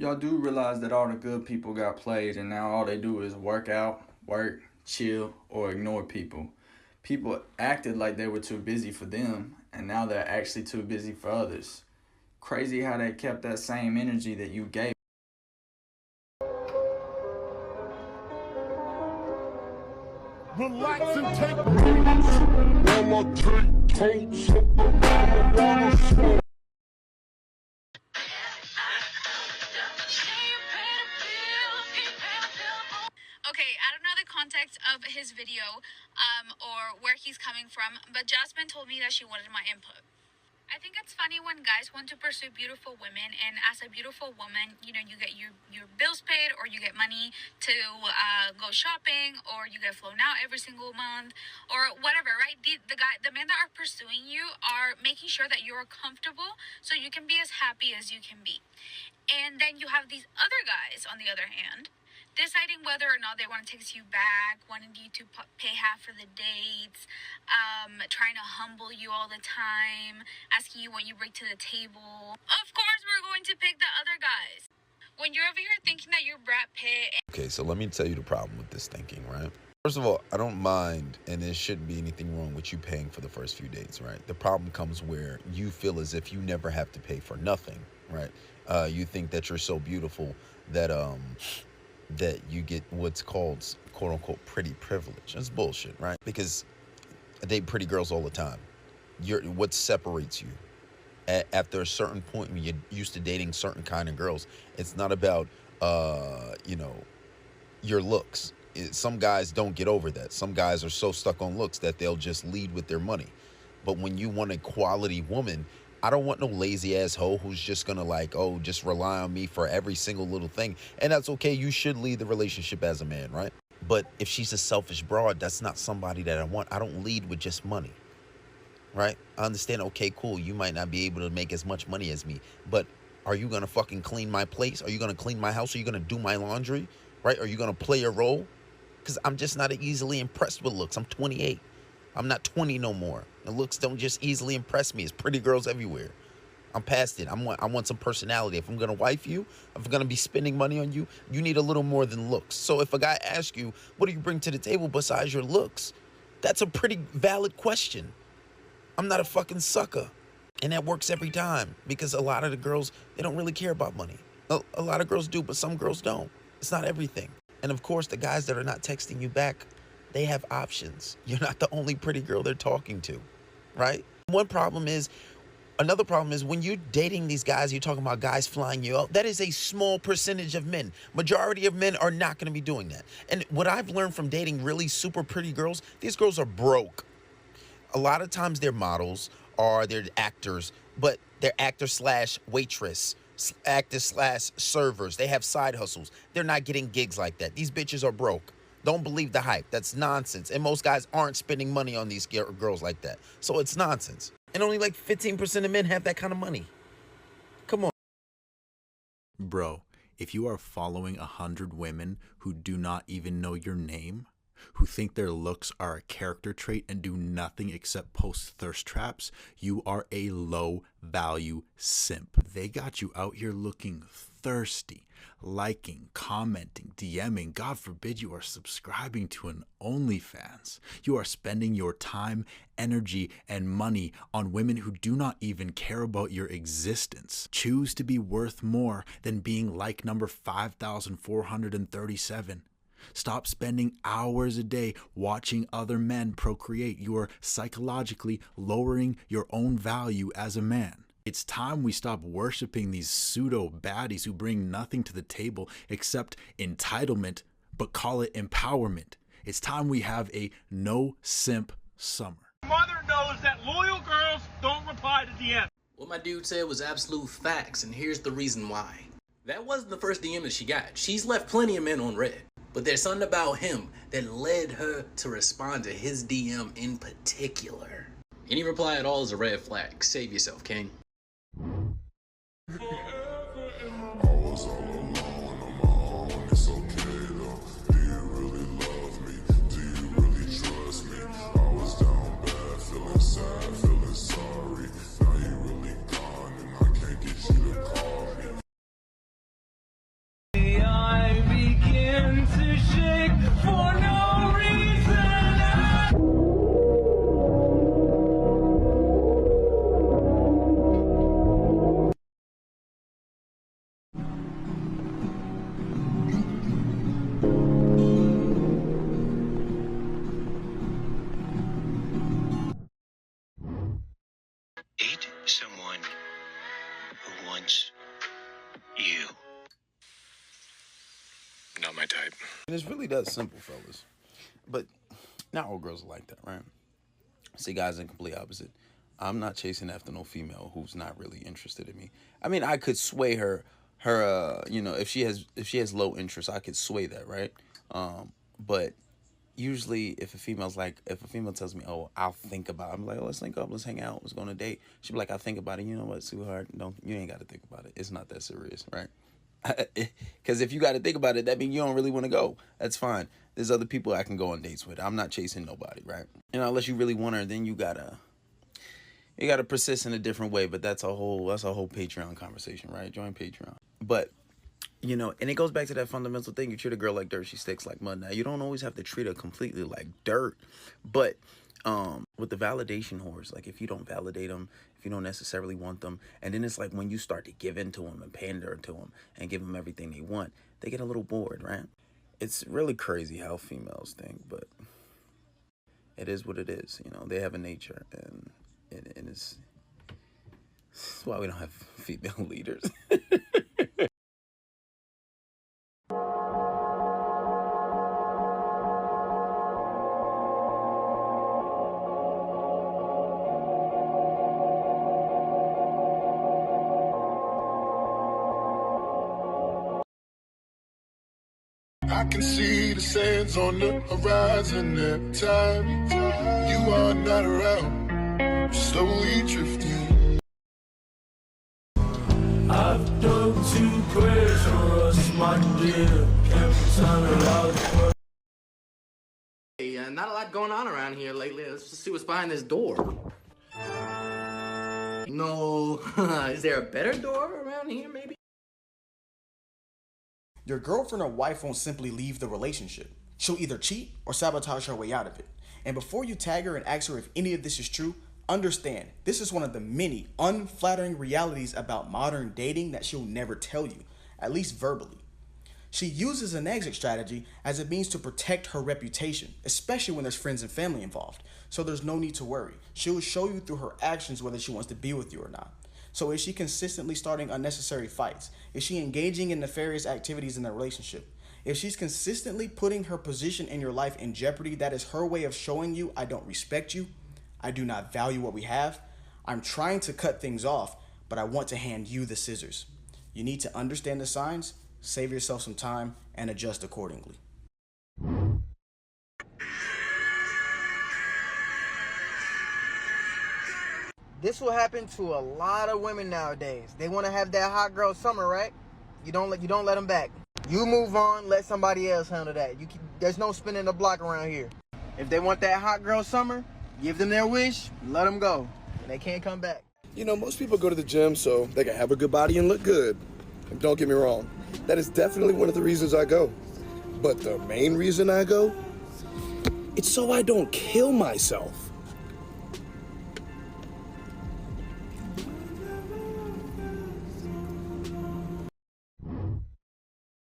Y'all do realize that all the good people got played and now all they do is work out, work, chill, or ignore people. People acted like they were too busy for them, and now they're actually too busy for others. Crazy how they kept that same energy that you gave. Relax and take breaks while I take totes of the marijuana smoke. Okay, I don't know the context of his video or where he's coming from, but Jasmine told me that she wanted my input. I think it's funny when guys want to pursue beautiful women, and as a beautiful woman, you know, you get your bills paid, or you get money to go shopping, or you get flown out every single month, or whatever, right? The men that are pursuing you are making sure that you're comfortable so you can be as happy as you can be. And then you have these other guys, on the other hand, deciding whether or not they want to text you back, wanting you to pay half for the dates, trying to humble you all the time, asking you what you bring to the table. Of course, we're going to pick the other guys. When you're over here thinking that you're Brad Pitt. Okay, so let me tell you the problem with this thinking, right? First of all, I don't mind, and there shouldn't be anything wrong with you paying for the first few dates, right? The problem comes where you feel as if you never have to pay for nothing, right? You think that you're so beautiful that that you get what's called, quote unquote, pretty privilege. That's bullshit, right? Because I date pretty girls all the time. What separates you? After a certain point, when you're used to dating certain kind of girls, it's not about, you know, your looks. Some guys don't get over that. Some guys are so stuck on looks that they'll just lead with their money. But when you want a quality woman, I don't want no lazy ass hoe who's just gonna like, oh, just rely on me for every single little thing. And that's okay. You should lead the relationship as a man, right? But if she's a selfish broad, that's not somebody that I want. I don't lead with just money, right? I understand, okay, cool, you might not be able to make as much money as me, but are you gonna fucking clean my place? Are you gonna clean my house? Are you gonna do my laundry, right? Are you gonna play a role? Because I'm just not easily impressed with looks. I'm 28. I'm not 20 no more. And looks don't just easily impress me. It's pretty girls everywhere. I'm past it. I want some personality. If I'm going to wife you, if I'm going to be spending money on you, you need a little more than looks. So if a guy asks you, what do you bring to the table besides your looks? That's a pretty valid question. I'm not a fucking sucker. And that works every time because a lot of the girls, they don't really care about money. A lot of girls do, but some girls don't. It's not everything. And of course, the guys that are not texting you back, they have options. You're not the only pretty girl they're talking to, right? Another problem is when you're dating these guys, you're talking about guys flying you out. That is a small percentage of men. Majority of men are not going to be doing that. And what I've learned from dating really super pretty girls, these girls are broke. A lot of times they're models or they're actors, but they're actor slash waitress, actor slash servers. They have side hustles. They're not getting gigs like that. These bitches are broke. Don't believe the hype. That's nonsense. And most guys aren't spending money on these girls like that. So it's nonsense. And only like 15% of men have that kind of money. Come on. Bro, if you are following 100 women who do not even know your name, who think their looks are a character trait and do nothing except post thirst traps, you are a low value simp. They got you out here looking thirsty, liking, commenting, DMing. God forbid you are subscribing to an OnlyFans. You are spending your time, energy, and money on women who do not even care about your existence. Choose to be worth more than being like number 5,437. Stop spending hours a day watching other men procreate. You are psychologically lowering your own value as a man. It's time we stop worshiping these pseudo baddies who bring nothing to the table except entitlement, but call it empowerment. It's time we have a no simp summer. Mother knows that loyal girls don't reply to DM. What my dude said was absolute facts, and here's the reason why. That wasn't the first DM that she got. She's left plenty of men on red. But there's something about him that led her to respond to his DM in particular. Any reply at all is a red flag. Save yourself, King. means you. Not my type. And it's really that simple, fellas. But not all girls are like that, right? See, guys, in complete opposite. I'm not chasing after no female who's not really interested in me. I mean, I could sway her, you know, if she has low interest, I could sway that, right? But usually if a female tells me, oh, I'll think about it, I'm like, oh, let's link up, let's hang out, let's go on a date. She'll be like, I'll think about it. You know what, sweetheart? You ain't got to think about it. It's not that serious, right? Because if you got to think about it, that means you don't really want to go. That's fine. There's other people I can go on dates with. I'm not chasing nobody, right? You know, unless you really want her, then you gotta persist in a different way. But that's a whole Patreon conversation, right? Join Patreon. But you know, and it goes back to that fundamental thing. You treat a girl like dirt, she sticks like mud. Now, you don't always have to treat her completely like dirt, but with the validation whores, like if you don't validate them, if you don't necessarily want them, and then it's like when you start to give in to them and pander to them and give them everything they want, they get a little bored, right? It's really crazy how females think, but it is what it is. You know, they have a nature, and it's why we don't have female leaders. I can see the sands on the horizon every time you are not around, slowly drifting. I've dug 2 prayers for us, my dear. Every time around. Hey, not a lot going on around here lately. Let's just see what's behind this door. No, is there a better door around here, maybe? Your girlfriend or wife won't simply leave the relationship. She'll either cheat or sabotage her way out of it. And before you tag her and ask her if any of this is true, understand this is one of the many unflattering realities about modern dating that she'll never tell you, at least verbally. She uses an exit strategy as a means to protect her reputation, especially when there's friends and family involved. So there's no need to worry. She'll show you through her actions whether she wants to be with you or not. So is she consistently starting unnecessary fights? Is she engaging in nefarious activities in the relationship? If she's consistently putting her position in your life in jeopardy, that is her way of showing you, I don't respect you, I do not value what we have, I'm trying to cut things off, but I want to hand you the scissors. You need to understand the signs, save yourself some time, and adjust accordingly. This will happen to a lot of women nowadays. They want to have that hot girl summer, right? You don't let them back. You move on, let somebody else handle that. There's no spinning the block around here. If they want that hot girl summer, give them their wish, let them go. They can't come back. You know, most people go to the gym so they can have a good body and look good. And don't get me wrong, that is definitely one of the reasons I go. But the main reason I go, it's so I don't kill myself.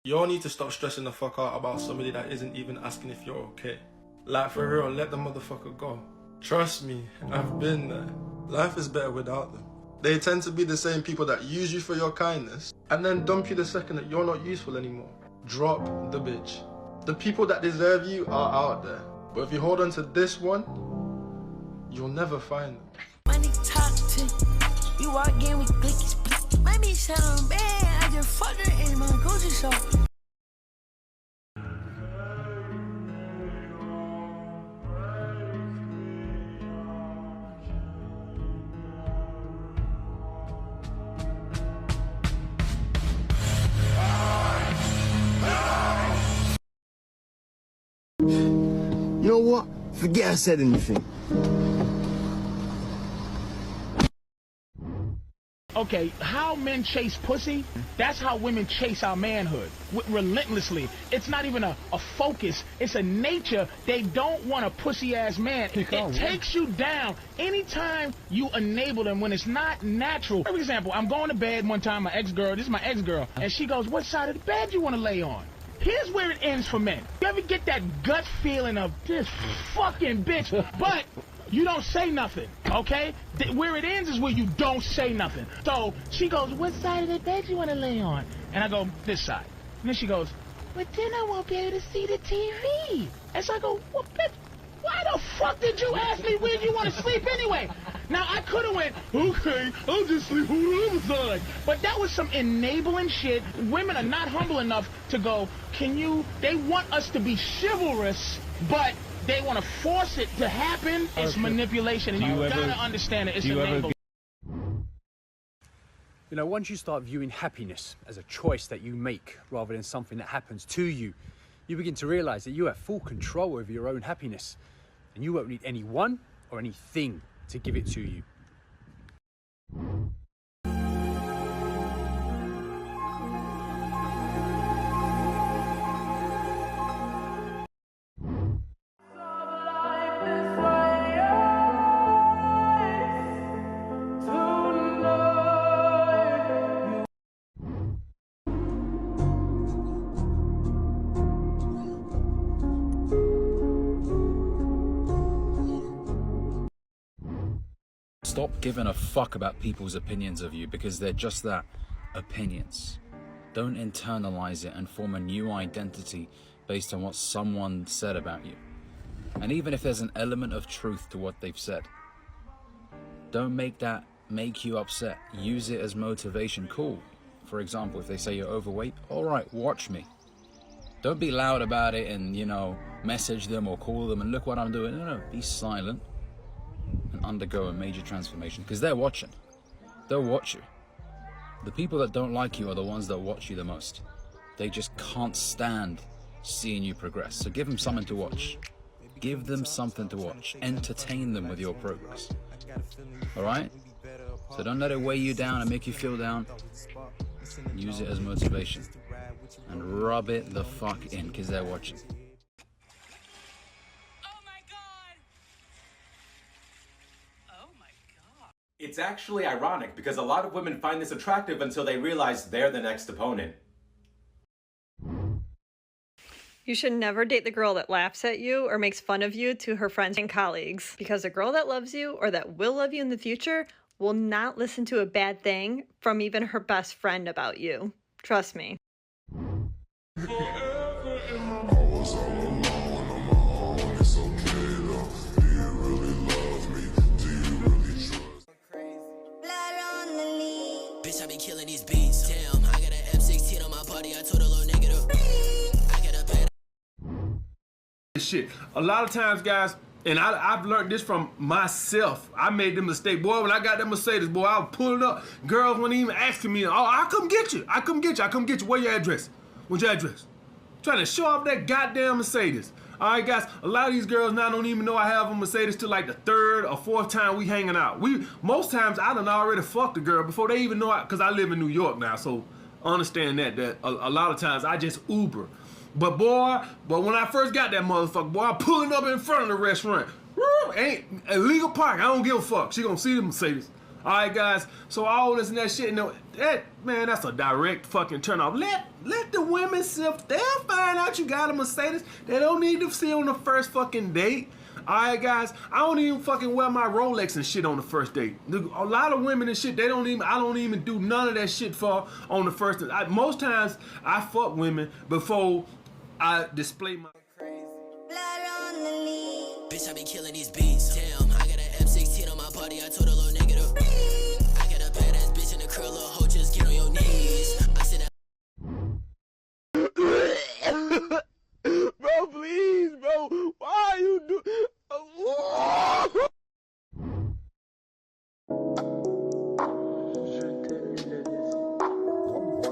You all need to stop stressing the fuck out about somebody that isn't even asking if you're okay. Like, for real, let the motherfucker go. Trust me, I've been there. Life is better without them. They tend to be the same people that use you for your kindness and then dump you the second that you're not useful anymore. Drop the bitch. The people that deserve you are out there. But if you hold on to this one, you'll never find them. Money toxic. You walk in with clickies. My bitch sound bad. I just fucked her in my grocery store. You know what? Forget I said anything. Okay, how men chase pussy, that's how women chase our manhood, relentlessly. It's not even a focus, it's a nature. They don't want a pussy-ass man. It takes you down anytime you enable them when it's not natural. For example, I'm going to bed one time, this is my ex-girl, and she goes, what side of the bed you want to lay on? Here's where it ends for men. You ever get that gut feeling of this fucking bitch? But you don't say nothing, okay? Where it ends is where you don't say nothing. So she goes, what side of the bed you want to lay on? And I go, this side. And then she goes, but then I won't be able to see the TV. And so I go, well, bitch, why the fuck did you ask me where you want to sleep anyway? Now, I could have went, okay, I'll just sleep on the other side. But that was some enabling shit. Women are not humble enough to go, they want us to be chivalrous, but they want to force it to happen. It's manipulation, and you gotta understand it. It's enabling. You know, once you start viewing happiness as a choice that you make rather than something that happens to you, you begin to realize that you have full control over your own happiness, and you won't need anyone or anything to give it to you. Stop giving a fuck about people's opinions of you because they're just that, opinions. Don't internalize it and form a new identity based on what someone said about you. And even if there's an element of truth to what they've said, don't make that make you upset. Use it as motivation. Cool. For example, if they say you're overweight, alright, watch me. Don't be loud about it and, you know, message them or call them and look what I'm doing. No, be silent and undergo a major transformation, because they're watching. They'll watch you. The people that don't like you are the ones that watch you the most. They just can't stand seeing you progress. So give them something to watch. Give them something to watch. Entertain them with your progress. Alright? So don't let it weigh you down and make you feel down. Use it as motivation. And rub it the fuck in, because they're watching. It's actually ironic because a lot of women find this attractive until they realize they're the next opponent. You should never date the girl that laughs at you or makes fun of you to her friends and colleagues, because a girl that loves you or that will love you in the future will not listen to a bad thing from even her best friend about you. Trust me. Bitch, I be killing these beats. Damn, I got an M16 on my body. I told a little negative. I got a bad shit. A lot of times, guys, and I've learned this from myself. I made the mistake, boy. When I got that Mercedes, boy, I was pulling up. girls weren't even asking me, oh, I come get you. I come get you. I come get you. Where your address? What's your address? Trying to show off that goddamn Mercedes. All right, guys, a lot of these girls now don't even know I have a Mercedes till like the third or fourth time we hanging out. Most times I done already fucked a girl before they even know because I live in New York now, so understand that a lot of times I just Uber. But when I first got that motherfucker, boy, I'm pulling up in front of the restaurant. Ain't illegal park. I don't give a fuck. She gonna see the Mercedes. All right, guys. So all this and that shit, you know, man, that's a direct fucking turn off. Let the women sift. They'll find out you got a Mercedes. They don't need to see on the first fucking date. All right, guys. I don't even fucking wear my Rolex and shit on the first date. A lot of women and shit, I don't even do none of that shit for on the first date. Most times I fuck women before I display my. bitch, I be killing these beats. Damn, I got an M16 on my body. I told a little negative. I got a badass bitch in the curl, little hoe, just get on your knees. I said Bro, please, bro. Why you do?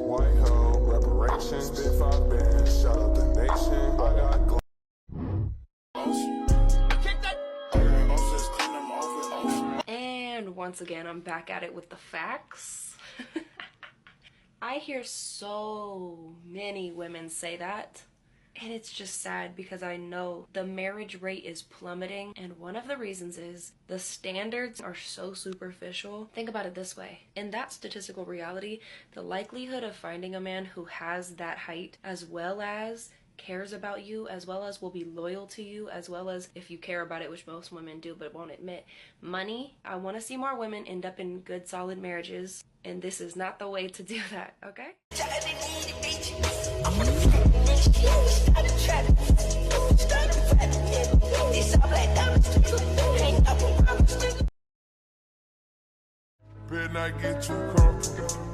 White home, reparations, big 5 bands, shout out the nation. I got And once again, I'm back at it with the facts. I hear so many women say that. And it's just sad because I know the marriage rate is plummeting, and one of the reasons is the standards are so superficial. Think about it this way. In that statistical reality, the likelihood of finding a man who has that height as well as cares about you, as well as will be loyal to you, as well as, if you care about it, which most women do but won't admit, money. I want to see more women end up in good, solid marriages, and this is not the way to do that, okay? Better not get too comfortable.